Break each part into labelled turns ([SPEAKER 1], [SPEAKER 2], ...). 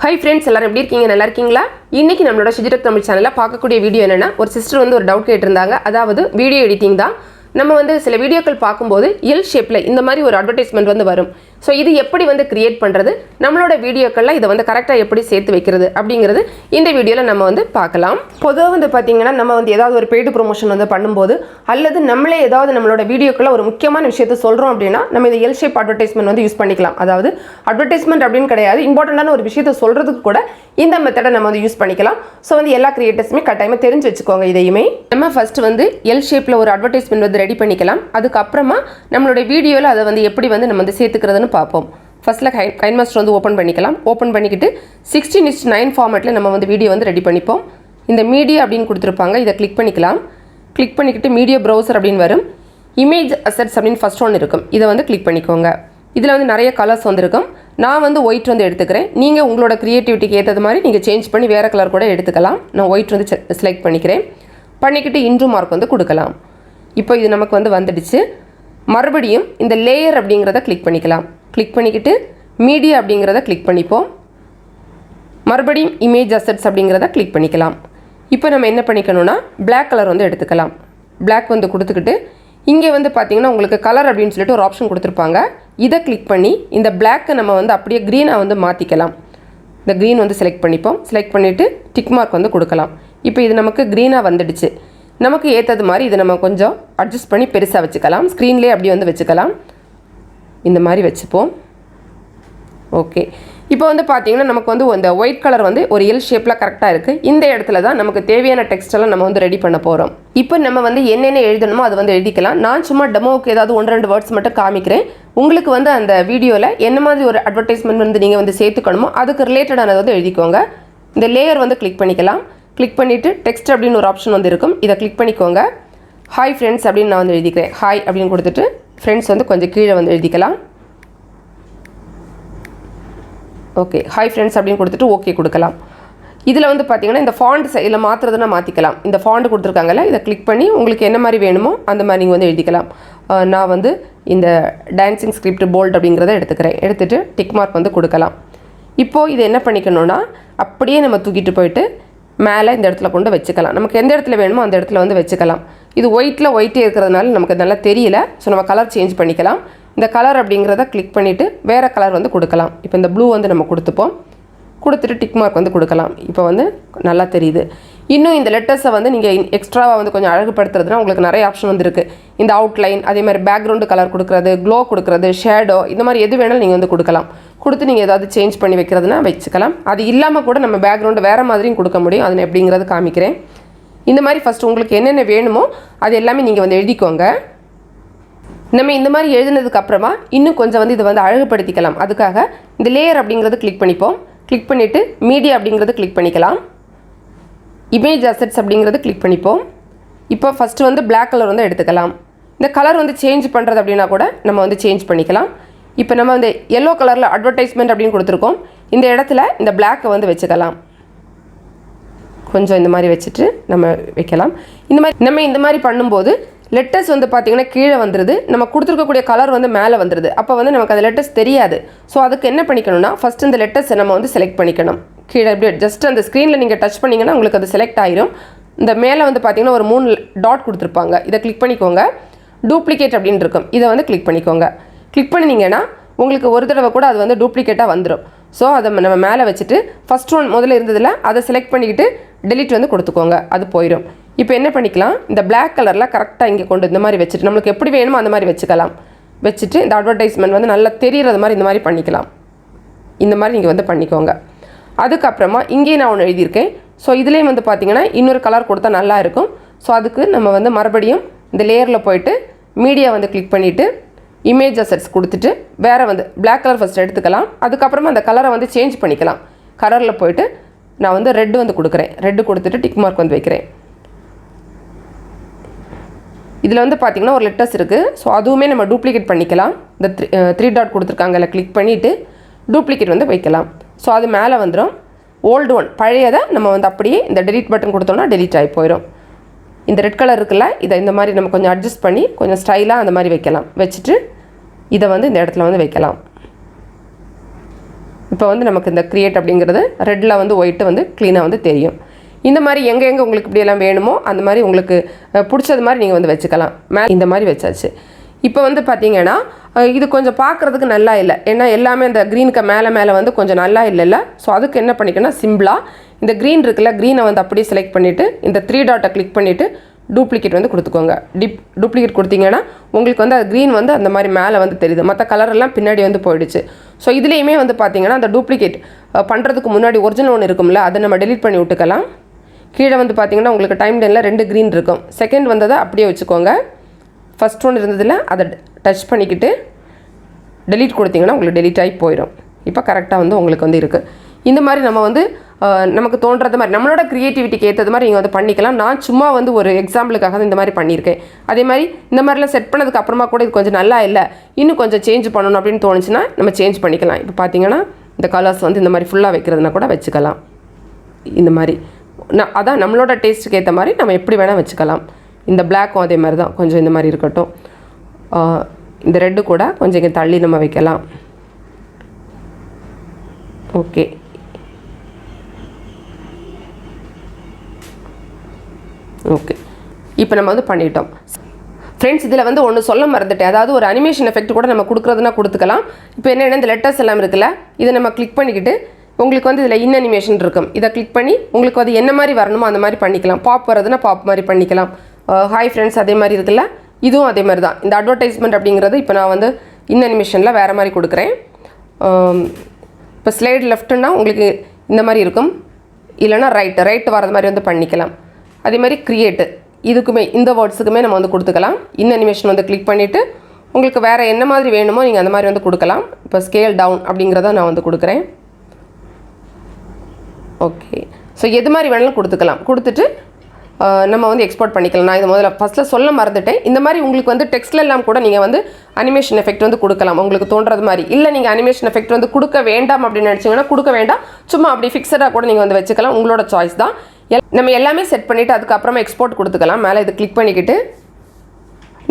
[SPEAKER 1] Hi friends, எல்லாரும் எப்படி இருக்கீங்க? நல்லா இருக்கீங்களா? இன்னைக்கு நம்மளோட Shiji Tech தமிழ் சேனல்ல பார்க்கக்கூடிய வீடியோ என்னன்னா ஒரு சிஸ்டர் வந்து ஒரு டவுட் கேட்டிருந்தாங்க. அதாவது வீடியோ எடிட்டிங் தான். நம்ம வந்து சில வீடியோக்கள் பாக்கும்போது L ஷேப்ல இந்த மாதிரி ஒரு அட்வர்டைஸ்மென்ட் வந்து வரும். சோ இது எப்படி வந்து கிரியேட் பண்றது? நம்மளோட வீடியோக்கள்ல இத வந்து கரெக்ட்டா எப்படி சேர்த்து வைக்கிறது அப்படிங்கிறது இந்த வீடியோல நம்ம வந்து பார்க்கலாம். பொதுவா வந்து பாத்தீங்கன்னா நம்ம வந்து ஏதாவது ஒரு பெய்ட் ப்ரமோஷன் வந்து பண்ணும்போது அல்லது நம்மளே ஏதாவது நம்மளோட வீடியோக்குள்ள ஒரு முக்கியமான விஷயத்தை சொல்றோம் அப்படினா நம்ம இந்த L ஷேப் அட்வர்டைஸ்மென்ட் வந்து யூஸ் பண்ணிக்கலாம். அதாவது அட்வர்டைஸ்மென்ட் அப்படினு கிடையாது. இம்பார்ட்டன்ட்டான ஒரு விஷயத்தை சொல்றதுக்கு கூட இந்த மெத்தட நம்ம வந்து யூஸ் பண்ணிக்கலாம். சோ வந்து எல்லா கிரியேட்டர்ஸ்மே கட்டாயமா தெரிஞ்சு வெச்சுக்கோங்க இதையுமே. நம்ம ஃபர்ஸ்ட் வந்து L ஷேப்ல ஒரு அட்வர்டைஸ்மென்ட் வந்து ரெடி பண்ணிக்கலாம். அதுக்கு அப்புறமா நம்மளோட வீடியோல அத வந்து எப்படி வந்து நம்ம வந்து சேர்த்துக்கிறதுன்னு பாப்போம். ஃபர்ஸ்ட்ல Kinemaster வந்து ஓபன் பண்ணிக்கலாம். ஓபன் பண்ணிக்கிட்டு 16:9 ஃபார்மட்ல நம்ம வந்து வீடியோ வந்து ரெடி பண்ணிப்போம். இந்த மீடியா அப்படினு கொடுத்திருப்பாங்க. இத கிளிக் பண்ணிக்கலாம். கிளிக் பண்ணிக்கிட்டு மீடியா பிரவுசர் அப்படினு வரும். இமேஜ் அசெட்ஸ் அப்படினு ஃபர்ஸ்ட் ஒன் இருக்கும். இத வந்து கிளிக் பண்ணிக்கோங்க. இதுல வந்து நிறைய கலர்ஸ் வந்திருக்கும். நான் வந்து ஒயிட் வந்து எடுத்துக்கிறேன். நீங்க உங்களோட கிரியேட்டிவிட்டிக்கு ஏத்த மாதிரி நீங்க சேஞ்ச் பண்ணி வேற கலர் கூட எடுத்துக்கலாம். நான் ஒயிட் வந்து செலக்ட் பண்ணிக்கிறேன். பண்ணிக்கிட்டு இன்ட்ரோ மார்க் வந்து கொடுக்கலாம். இப்போ இது நமக்கு வந்து வந்துடுச்சு. மறுபடியும் இந்த லேயர் அப்படிங்கறத கிளிக் பண்ணிக்கலாம். கிளிக் பண்ணிக்கிட்டு மீடியா அப்படிங்கறத கிளிக் பண்ணிப்போம். மறுபடியும் இமேஜ் அசெட்ஸ் அப்படிங்கறத கிளிக் பண்ணிக்கலாம். இப்போ நம்ம என்ன பண்ணிக்கணும்னா Black கலர் வந்து எடுத்துக்கலாம். Black வந்து கொடுத்துக்கிட்டு இங்கே வந்து பாத்தீங்கன்னா உங்களுக்கு கலர் அப்படினு சொல்லிட்டு ஒரு ஆப்ஷன் கொடுத்திருப்பாங்க. இத கிளிக் பண்ணி இந்த Black நம்ம வந்து அப்படியே green வந்து மாத்திக்கலாம். இந்த green வந்து செலக்ட் பண்ணிப்போம். செலக்ட் பண்ணிட்டு டிக் மார்க் வந்து கொடுக்கலாம். இப்போ இது நமக்கு green-ஆ வந்துடுச்சு. நமக்கு ஏத்தது மாதிரி இத நம்ம கொஞ்சம் அட்ஜஸ்ட் பண்ணி பெருசா வச்சுக்கலாம். ஸ்கிரீன்லயே அப்படியே வந்து வச்சுக்கலாம். இந்த மாதிரி வெச்சுப்போம். ஓகே. இப்போ வந்து பாத்தீங்கன்னா நமக்கு வந்து இந்த ஒயிட் கலர் வந்து ஒரு L ஷேப்ல கரெக்ட்டா இருக்கு. இந்த இடத்துல தான் நமக்கு தேவையான டெக்ஸ்ட் எல்லாம் நம்ம வந்து ரெடி பண்ண போறோம். இப்போ நம்ம வந்து என்னென்ன எழுதணுமோ அது வந்து எழுதிக்கலாம். நான் சும்மா டெமோக்கு ஏதாவது 1-2 வேர்ட்ஸ் மட்டும் காமிக்கிறேன். உங்களுக்கு வந்து அந்த வீடியோல என்ன மாதிரி ஒரு அட்வர்டைஸ்மென்ட் வந்து நீங்க வந்து சேர்த்துக்கணுமோ அதுக்கு ரிலேட்டடானது வந்து எழுதிக்கோங்க. இந்த லேயர் வந்து கிளிக் பண்ணிக்கலாம். கிளிக் பண்ணிட்டு டெக்ஸ்ட் அப்படினு ஒரு ஆப்ஷன் வந்து இருக்கும். இத கிளிக் பண்ணிக்கோங்க. ஹாய் फ्रेंड्स அப்படினு நான் வந்து எழுதிக்கிறேன். ஹாய் அப்படினு கொடுத்துட்டு फ्रेंड्स வந்து கொஞ்சம் கீழ வந்து எழுதிக்கலாம். ஓகே. ஹாய் फ्रेंड्स அப்படினு கொடுத்துட்டு ஓகே கொடுக்கலாம். இதுல வந்து பாத்தீங்கன்னா இந்த ஃபாண்ட் சைஸ்ல மாத்துறதுனா மாத்திக்கலாம். இந்த ஃபாண்ட் கொடுத்திருக்காங்கல இத கிளிக் பண்ணி உங்களுக்கு என்ன மாதிரி வேணுமோ அந்த மாதிரி நீங்க வந்து எழுதிக்கலாம். நான் வந்து இந்த டான்சிங் ஸ்கிரிப்ட் போல்ட் அப்படிங்கறத எடுத்துக்கிறேன். எடுத்துட்டு டிக் மார்க் வந்து கொடுக்கலாம். இப்போ இது என்ன பண்ணிக்கணும்னா அப்படியே நம்ம தூக்கிட்டு போயிட்டு மேலே இந்த இடத்துல கொண்டு வெச்சுக்கலாம். நமக்கு எந்த இடத்துல வேணுமோ அந்த இடத்துல வந்து வெச்சுக்கலாம். இது ஒயிட்ல ஒயிட்டே இருக்குறதுனால நமக்கு நல்லா தெரியல. சோ நம்ம கலர் சேஞ்ச் பண்ணிக்கலாம். இந்த கலர் அப்படிங்கறத கிளிக் பண்ணிட்டு வேற கலர் வந்து கொடுக்கலாம். இப்போ இந்த ப்ளூ வந்து நம்ம கொடுத்துப்போம். கொடுத்துட்டு டிக் மார்க் வந்து கொடுக்கலாம். இப்போ வந்து நல்லா தெரியுது. இன்னும் இந்த லெட்டர்ஸை வந்து நீங்க எக்ஸ்ட்ராவா வந்து கொஞ்சம் அழகுபடுத்துறதுனா உங்களுக்கு நிறைய ஆப்ஷன் வந்து இருக்கு. இந்த அவுட்லைன், அதே மாதிரி பேக்ரவுண்ட் கலர் கொடுக்கிறது, க்ளோ கொடுக்கிறது, ஷேடோ, இந்த மாதிரி எது வேணாலும் நீங்க வந்து கொடுக்கலாம். கொடுத்து நீங்க ஏதாவது சேஞ்ச் பண்ணி வைக்கிறதுனா வெச்சுக்கலாம். அது இல்லாம கூட நம்ம பேக்ரவுண்ட் வேற மாதிரியும் கொடுக்க முடியும். அது எப்படிங்கறது காமிக்கிறேன். இந்த மாதிரி ஃபர்ஸ்ட் உங்களுக்கு என்னென்ன வேணுமோ அது எல்லாமே நீங்க வந்து எழுதிக்கோங்க. நம்ம இந்த மாதிரி எழுதினதுக்கு அப்புறமா இன்னும் கொஞ்சம் வந்து இத வந்து அழகுபடுத்திக்கலாம். அதுக்காக இந்த லேயர் அப்படிங்கறது கிளிக் பண்ணிப்போம். கிளிக் பண்ணிட்டு மீடியா அப்படிங்கறது கிளிக் பண்ணிக்கலாம். இமேஜ் அசெட்ஸ் அப்படிங்கறது கிளிக் பண்ணிப்போம். இப்போ ஃபர்ஸ்ட் வந்து Black கலர் வந்து எடுத்துக்கலாம். இந்த கலர் வந்து சேஞ்ச் பண்றது அப்படினா கூட நம்ம வந்து சேஞ்ச் பண்ணிக்கலாம். இப்போ நம்ம வந்து yellow கலர்ல அட்வர்டைஸ்மென்ட் அப்படினு கொடுத்திருக்கோம். இந்த இடத்துல இந்த Black வந்து வெச்சுக்கலாம். கொஞ்சம் இந்த மாதிரி வெச்சிட்டு நம்ம வைக்கலாம். இந்த மாதிரி பண்ணும்போது லெட்டர்ஸ் வந்து பாத்தீங்கன்னா கீழ வந்துருது. நம்ம கொடுத்திருக்க கூடிய கலர் வந்து மேலே வந்துருது. அப்ப வந்து நமக்கு அந்த லெட்டர்ஸ் தெரியாது. சோ அதுக்கு என்ன பண்ணிக்கணும்னா ஃபர்ஸ்ட் இந்த லெட்டர்ஸ் நம்ம வந்து செலக்ட் பண்ணிக்கணும். கீழ அப்படியே ஜஸ்ட் அந்த ஸ்கிரீன்ல நீங்க டச் பண்ணீங்கன்னா உங்களுக்கு அது செலக்ட் ஆயிரும். இந்த மேலே வந்து பாத்தீங்கன்னா ஒரு 3 டாட் கொடுத்திருப்பாங்க. இத கிளிக் பண்ணிக்கோங்க. டூப்ளிகேட் அப்படினு இருக்கும். இத வந்து கிளிக் பண்ணிக்கோங்க. கிளிக் பண்ணீங்கன்னா உங்களுக்கு ஒரு தடவை கூட அது வந்து டூப்ளிகேட்டா வந்துரும். சோ அத நம்ம மேலே வச்சிட்டு ஃபர்ஸ்ட் ஒன் முதல்ல இருந்ததுல அத செலக்ட் பண்ணிக்கிட்டு delete வந்து கொடுத்துக்கோங்க. அது போயிடும். இப்போ என்ன பண்ணிக்கலாம் இந்த Black கலர்ல கரெக்ட்டா இங்க கொண்டு இந்த மாதிரி வெச்சிட்டு நமக்கு எப்படி வேணுமோ அந்த மாதிரி வெச்சுக்கலாம். வெச்சிட்டு இந்த அட்வர்டைஸ்மென்ட் வந்து நல்லா தெரியறது மாதிரி இந்த மாதிரி பண்ணிக்கலாம். இந்த மாதிரி நீங்க வந்து பண்ணிக்கோங்க. அதுக்கு அப்புறமா இங்கே நான் ஒன்னு எழுதி இருக்கேன். சோ இதுலயே வந்து பாத்தீங்கன்னா இன்னொரு கலர் கொடுத்தா நல்லா இருக்கும். சோ அதுக்கு நம்ம வந்து மறுபடியும் இந்த லேயர்ல போய்ட்டு மீடியா வந்து கிளிக் பண்ணிட்டு இமேஜ் அசெட்ஸ் கொடுத்துட்டு வேற வந்து Black கலர் ஃபர்ஸ்ட் எடுத்துக்கலாம். அதுக்கு அப்புறமா அந்த கலரை வந்து சேஞ்ச் பண்ணிக்கலாம். கலர்ல போய்ட்டு நான் வந்து ரெட் வந்து கொடுக்கிறேன். ரெட் கொடுத்துட்டு டிக் மார்க் வந்து வைக்கிறேன். இதுல வந்து பாத்தீங்கன்னா ஒரு லெட்டர்ஸ் இருக்கு. சோ அதுவுமே நம்ம டூப்ளிகேட் பண்ணிக்கலாம். இந்த 3 டாட் கொடுத்திருக்காங்கல கிளிக் பண்ணிட்டு டூப்ளிகேட் வந்து வைக்கலாம். சோ அது மேலே வந்துரும். ஓல்ட் ஒன் பழையத நம்ம வந்து அப்படியே இந்த delete பட்டன் கொடுத்தோம்னா delete ஆயி போயிடும். இந்த ரெட் கலர் இருக்குல இத இந்த மாதிரி நம்ம கொஞ்சம் அட்ஜஸ்ட் பண்ணி கொஞ்சம் ஸ்டைலா அந்த மாதிரி வைக்கலாம். வெச்சிட்டு இத வந்து இந்த இடத்துல வந்து வைக்கலாம். இப்போ வந்து நமக்கு இந்த கிரியேட் அப்படிங்கிறது ரெட்டில் வந்து ஒயிட்டு வந்து க்ளீனாக வந்து தெரியும். இந்த மாதிரி எங்கே உங்களுக்கு இப்படியெல்லாம் வேணுமோ அந்த மாதிரி உங்களுக்கு பிடிச்சது மாதிரி நீங்கள் வந்து வச்சுக்கலாம். இந்த மாதிரி வச்சாச்சு. இப்போ வந்து பார்த்தீங்கன்னா இது கொஞ்சம் பார்க்குறதுக்கு நல்லா இல்லை, ஏன்னா எல்லாமே இந்த க்ரீனுக்கு மேலே வந்து கொஞ்சம் நல்லா இல்லைல்ல. ஸோ அதுக்கு என்ன பண்ணிக்கணும், சிம்பிளாக இந்த க்ரீன் இருக்குல்ல, க்ரீனை வந்து அப்படியே செலக்ட் பண்ணிவிட்டு இந்த 3 டாட்டை கிளிக் பண்ணிவிட்டு டூப்ளிகேட் வந்து கொடுத்துக்கோங்க. டூப்ளிகேட் கொடுத்தீங்கன்னா உங்களுக்கு வந்து அது க்ரீன் வந்து அந்த மாதிரி மேலே வந்து தெரியுது, மற்ற கலரெல்லாம் பின்னாடி வந்து போயிடுச்சு. ஸோ இதுலேயுமே வந்து பார்த்தீங்கன்னா அந்த டூப்ளிகேட் பண்ணுறதுக்கு முன்னாடி ஒரிஜினல் ஒன்று இருக்கும்ல, அதை நம்ம டெலிட் பண்ணி விட்டுக்கலாம். கீழே வந்து பார்த்தீங்கன்னா உங்களுக்கு டைம் லைனில் 2 க்ரீன் இருக்கும். செகண்ட் வந்ததை அப்படியே வச்சுக்கோங்க. ஃபஸ்ட் ஒன்று இருந்ததில் அதை டச் பண்ணிக்கிட்டு டெலீட் கொடுத்தீங்கன்னா உங்களுக்கு டெலீட் ஆகி போயிடும். இப்போ கரெக்டாக வந்து உங்களுக்கு வந்து இருக்குது. இந்த மாதிரி நம்ம வந்து நமக்கு தோன்றது மாதிரி நம்மளோட க்ரியேட்டிவிட்டிக்கு ஏற்றது மாதிரி நீங்கள் வந்து பண்ணிக்கலாம். நான் சும்மா வந்து ஒரு எக்ஸாம்பிளுக்காக தான் இந்த மாதிரி பண்ணியிருக்கேன். அதே மாதிரி இந்த மாதிரிலாம் செட் பண்ணதுக்கு அப்புறமா கூட இது கொஞ்சம் நல்லா இல்லை, இன்னும் கொஞ்சம் சேஞ்ச் பண்ணணும் அப்படின்னு தோணுச்சுன்னா நம்ம சேஞ்ச் பண்ணிக்கலாம். இப்போ பார்த்தீங்கன்னா இந்த கலர்ஸ் வந்து இந்த மாதிரி ஃபுல்லாக வைக்கிறதுனா கூட வச்சுக்கலாம். இந்த மாதிரி அதான் நம்மளோட டேஸ்ட்டுக்கு ஏற்ற மாதிரி நம்ம எப்படி வேணால் வச்சுக்கலாம். இந்த பிளாக்கும் அதே மாதிரி தான், கொஞ்சம் இந்த மாதிரி இருக்கட்டும். இந்த ரெட்டு கூட கொஞ்சம் இங்கே தள்ளி நம்ம வைக்கலாம். ஓகே, ஓகே, இப்போ நம்ம வந்து பண்ணிட்டோம் ஃப்ரெண்ட்ஸ். இதில் வந்து ஒன்று சொல்ல மறந்துட்டேன், அதாவது ஒரு அனிமேஷன் எஃபெக்ட் கூட நம்ம கொடுக்குறதுனா கொடுத்துக்கலாம். இப்போ என்னென்ன இந்த லெட்டர்ஸ் எல்லாம் இருக்குல்ல, இதை நம்ம கிளிக் பண்ணிக்கிட்டு உங்களுக்கு வந்து இதில் இன் அனிமேஷன் இருக்கும், இதை கிளிக் பண்ணி உங்களுக்கு அது என்ன மாதிரி வரணுமோ அந்த மாதிரி பண்ணிக்கலாம். பாப் வரதுன்னா பாப் மாதிரி பண்ணிக்கலாம். ஹாய் ஃப்ரெண்ட்ஸ் அதே மாதிரி இருக்குல்ல, இதுவும் அதே மாதிரி தான். இந்த அட்வர்டைஸ்மெண்ட் அப்படிங்கிறது இப்போ நான் வந்து இன் அனிமேஷனில் வேறு மாதிரி கொடுக்குறேன். இப்போ ஸ்லைட் லெஃப்ட்டுன்னா உங்களுக்கு இந்த மாதிரி இருக்கும், இல்லைனா ரைட்டு வரது மாதிரி வந்து பண்ணிக்கலாம். அதே மாதிரி கிரியேட்டு இதுக்குமே இந்த வேர்ட்ஸுக்குமே நம்ம வந்து கொடுத்துக்கலாம். இன் அனிமேஷன் வந்து கிளிக் பண்ணிவிட்டு உங்களுக்கு வேறு என்ன மாதிரி வேணுமோ நீங்கள் அந்த மாதிரி வந்து கொடுக்கலாம். இப்போ ஸ்கேல் டவுன் அப்படிங்கிறத நான் வந்து கொடுக்குறேன். ஓகே, ஸோ எது மாதிரி வேணாலும் கொடுத்துக்கலாம். கொடுத்துட்டு நம்ம வந்து எக்ஸ்போர்ட் பண்ணிக்கலாம். நான் இது முதல்ல ஃபஸ்ட்டில் சொல்ல மறந்துட்டேன். இந்த மாதிரி உங்களுக்கு வந்து டெக்ஸ்ட்ல எல்லாம் கூட நீங்கள் வந்து அனிமேஷன் எஃபெக்ட் வந்து கொடுக்கலாம் உங்களுக்கு தோன்றது மாதிரி. இல்லை நீங்கள் அனிமேஷன் எஃபெக்ட் வந்து கொடுக்க வேண்டாம் அப்படின்னு நினச்சிங்கன்னா கொடுக்க வேண்டாம், சும்மா அப்படி ஃபிக்ஸடாக கூட நீங்கள் வந்து வச்சுக்கலாம், உங்களோட சாய்ஸ் தான். நம்ம எல்லாமே செட் பண்ணிவிட்டு அதுக்கப்புறமா எக்ஸ்போர்ட் கொடுத்துக்கலாம். மேலே இது கிளிக் பண்ணிக்கிட்டு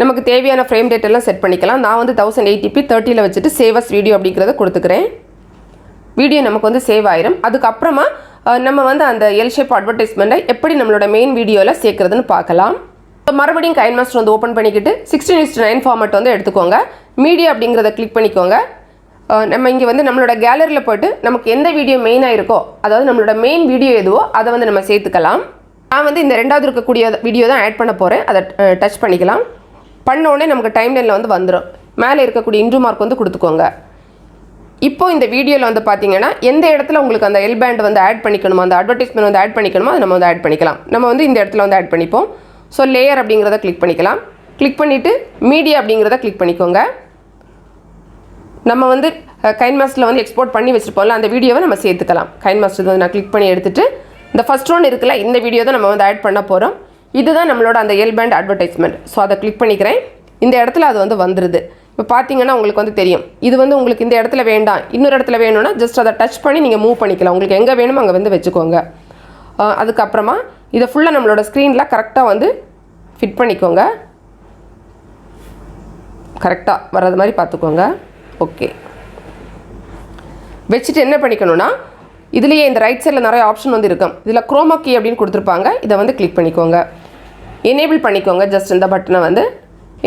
[SPEAKER 1] நமக்கு தேவையான ஃப்ரேம் ரேட் எல்லாம் செட் பண்ணிக்கலாம். நான் வந்து 1080p 30ல் வச்சுட்டு சேவ் அஸ் வீடியோ அப்படிங்கிறத கொடுத்துக்கிறேன். வீடியோ நமக்கு வந்து சேவ் ஆயிரும். அதுக்கப்புறமா நம்ம வந்து அந்த எல் ஷேப் அட்வர்டைஸ்மெண்ட்டை எப்படி நம்மளோட மெயின் வீடியோவில் சேர்க்குறதுன்னு பார்க்கலாம். இப்போ மறுபடியும் கைன்மாஸ்டர் வந்து ஓப்பன் பண்ணிக்கிட்டு 16:9 ஃபார்மேட் வந்து எடுத்துக்கோங்க. மீடியா அப்படிங்கிறத கிளிக் பண்ணிக்கோங்க. நம்ம இங்கே வந்து நம்மளோட கேலரியில் போய்ட்டு நமக்கு எந்த வீடியோ மெயினாக இருக்கோ, அதாவது நம்மளோட மெயின் வீடியோ எதுவோ அதை வந்து நம்ம சேர்த்துக்கலாம். நான் வந்து இந்த 2வது இருக்கக்கூடிய வீடியோ தான் ஆட் பண்ண போகிறேன். அதை டச் பண்ணிக்கலாம். பண்ணோடனே நமக்கு டைம் லைனில் வந்து வந்துடும். மேலே இருக்கக்கூடிய இன்ட்ரூ மார்க் வந்து கொடுத்துக்கோங்க. இப்போ இந்த வீடியோவில் வந்து பார்த்தீங்கன்னா எந்த இடத்துல உங்களுக்கு அந்த எல் பேண்ட் வந்து ஆட் பண்ணிக்கணுமோ, அந்த அட்வர்டைஸ்மெண்ட் வந்து ஆட் பண்ணிக்கணுமோ அதை நம்ம வந்து ஆட் பண்ணிக்கலாம். நம்ம வந்து இந்த இடத்துல வந்து ஆட் பண்ணிப்போம். ஸோ லேயர் அப்படிங்கிறத கிளிக் பண்ணிக்கலாம். கிளிக் பண்ணிவிட்டு மீடியா அப்படிங்கிறத கிளிக் பண்ணிக்கோங்க. நம்ம வந்து கைன்மாஸ்டரில் வந்து எக்ஸ்போர்ட் பண்ணி வச்சுருப்போம்ல, அந்த வீடியோவை நம்ம சேர்த்துக்கலாம். கைன்மாஸ்டர் வந்து நான் கிளிக் பண்ணி எடுத்துகிட்டு இந்த ஃபஸ்ட் ஒன் இருக்குல்ல, இந்த வீடியோ தான் நம்ம வந்து ஆட் பண்ண போகிறோம். இதுதான் நம்மளோட அந்த எல் பேண்ட் அட்வர்டைஸ்மெண்ட். ஸோ அதை கிளிக் பண்ணிக்கிறேன். இந்த இடத்துல அது வந்து வந்துடுது. இப்போ பார்த்தீங்கன்னா உங்களுக்கு வந்து தெரியும், இது வந்து உங்களுக்கு இந்த இடத்துல வேண்டாம், இன்னொரு இடத்துல வேணும்னா ஜஸ்ட் அதை டச் பண்ணி நீங்கள் மூவ் பண்ணிக்கலாம். உங்களுக்கு எங்கே வேணுமோ அங்கே வந்து வச்சுக்கோங்க. அதுக்கப்புறமா இதை ஃபுல்லாக நம்மளோட ஸ்க்ரீனில் கரெக்டாக வந்து ஃபிட் பண்ணிக்கோங்க. கரெக்டாக வர்றது மாதிரி பார்த்துக்கோங்க. ஓகே, வச்சுட்டு என்ன பண்ணிக்கணும்னா இதுலேயே இந்த ரைட் சைடில் நிறைய ஆப்ஷன் வந்து இருக்கும். இதில் குரோமா கீ அப்படின்னு கொடுத்துருப்பாங்க. இதை வந்து கிளிக் பண்ணிக்கோங்க. எனேபிள் பண்ணிக்கோங்க. ஜஸ்ட் இந்த பட்டனை வந்து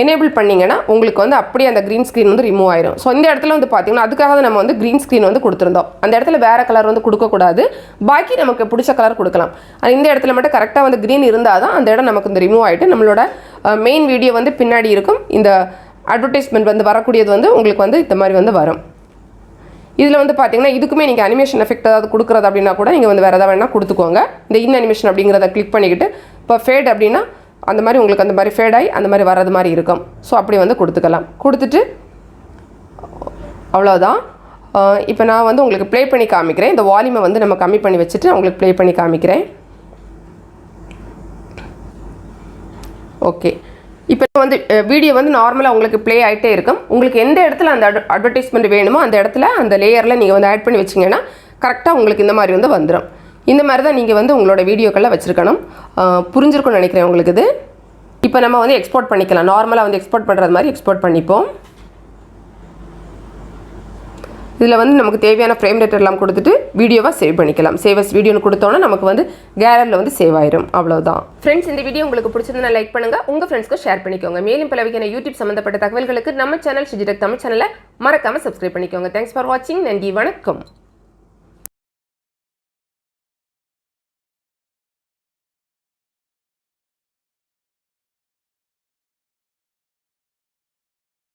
[SPEAKER 1] எனேபிள் பண்ணிங்கன்னா உங்களுக்கு வந்து அப்படியே அந்த க்ரீன் ஸ்க்ரீன் வந்து ரிமூவ் ஆயிரும். ஸோ இந்த இடத்துல வந்து பார்த்தீங்கன்னா அதுக்காக தான் நம்ம வந்து க்ரீன் ஸ்க்ரீன் வந்து கொடுத்துருந்தோம். அந்த இடத்துல வேறு கலர் வந்து கொடுக்கக்கூடாது, பாக்கி நமக்கு பிடிச்ச கலர் கொடுக்கலாம். இந்த இடத்துல மட்டும் கரெக்டாக வந்து க்ரீன் இருந்தால் தான் அந்த இடம் நமக்கு வந்து ரிமூவ் ஆகிட்டு நம்மளோட மெயின் வீடியோ வந்து பின்னாடி இருக்கும். இந்த அட்வர்டைஸ்மெண்ட் வந்து வரக்கூடியது வந்து உங்களுக்கு வந்து இந்த மாதிரி வந்து வரும். இதில் வந்து பார்த்தீங்கன்னா இதுக்குமே நீங்கள் அனிமேஷன் எஃபெக்ட் ஏதாவது கொடுக்குறது அப்படின்னா கூட நீங்கள் வந்து வேறு எதாவது வேணால் கொடுத்துக்கோங்க. இந்த இன் அனிமேஷன் அப்படிங்கிறத கிளிக் பண்ணிக்கிட்டு இப்போ ஃபேட் அப்படின்னா அந்த மாதிரி உங்களுக்கு அந்த மாதிரி ஃபேட் ஆகி அந்த மாதிரி வர்றது மாதிரி இருக்கும். ஸோ அப்படி வந்து கொடுத்துக்கலாம். கொடுத்துட்டு அவ்வளோதான். இப்போ நான் வந்து உங்களுக்கு ப்ளே பண்ணி காமிக்கிறேன். இந்த வால்யூமை வந்து நம்ம கம்மி பண்ணி வச்சுட்டு உங்களுக்கு ப்ளே பண்ணி காமிக்கிறேன். ஓகே, இப்போ வந்து வீடியோ வந்து நார்மலாக உங்களுக்கு ப்ளே ஆகிட்டே இருக்கும். உங்களுக்கு எந்த இடத்துல அந்த அட்வர்டைஸ்மெண்ட் வேணுமோ அந்த இடத்துல அந்த லேயரில் நீங்கள் வந்து ஆட் பண்ணி வச்சிங்கன்னா கரெக்டாக உங்களுக்கு இந்த மாதிரி வந்து வந்துடும். இந்த மாதிரி தான் நீங்கள் வந்து உங்களோட வீடியோக்களில் வச்சுருக்கணும். புரிஞ்சிருக்கும்னு நினைக்கிறேன் உங்களுக்கு இது. இப்போ நம்ம வந்து எக்ஸ்போர்ட் பண்ணிக்கலாம். நார்மலாக வந்து எக்ஸ்போர்ட் பண்ணுறது மாதிரி எக்ஸ்போர்ட் பண்ணிப்போம். இதில் வந்து நமக்கு தேவையான ஃப்ரேம் ரேட் எல்லாம் கொடுத்துட்டு வீடியோவாக சேவ் பண்ணிக்கலாம். சேவஸ் வீடியோன்னு கொடுத்தோன்னா நமக்கு வந்து கேலரியில் வந்து சேவ் ஆயிரும். அவ்வளோதான் ஃப்ரெண்ட்ஸ். இந்த வீடியோ உங்களுக்கு பிடிச்சிருந்தா லைக் பண்ணுங்கள், உங்கள் ஃப்ரெண்ட்ஸ்க்கு ஷேர் பண்ணிக்கோங்க. மேலும் பல வகையான யூடியூப் சம்மந்தப்பட்ட தகவல்களுக்கு நம்ம சேனல் ஷிஜி டெக் தமிழ் சேனலை மறக்காமல் சப்ஸ்கிரைப் பண்ணிக்கோங்க. தேங்க்ஸ் ஃபார் வாட்சிங். நன்றி, வணக்கம்.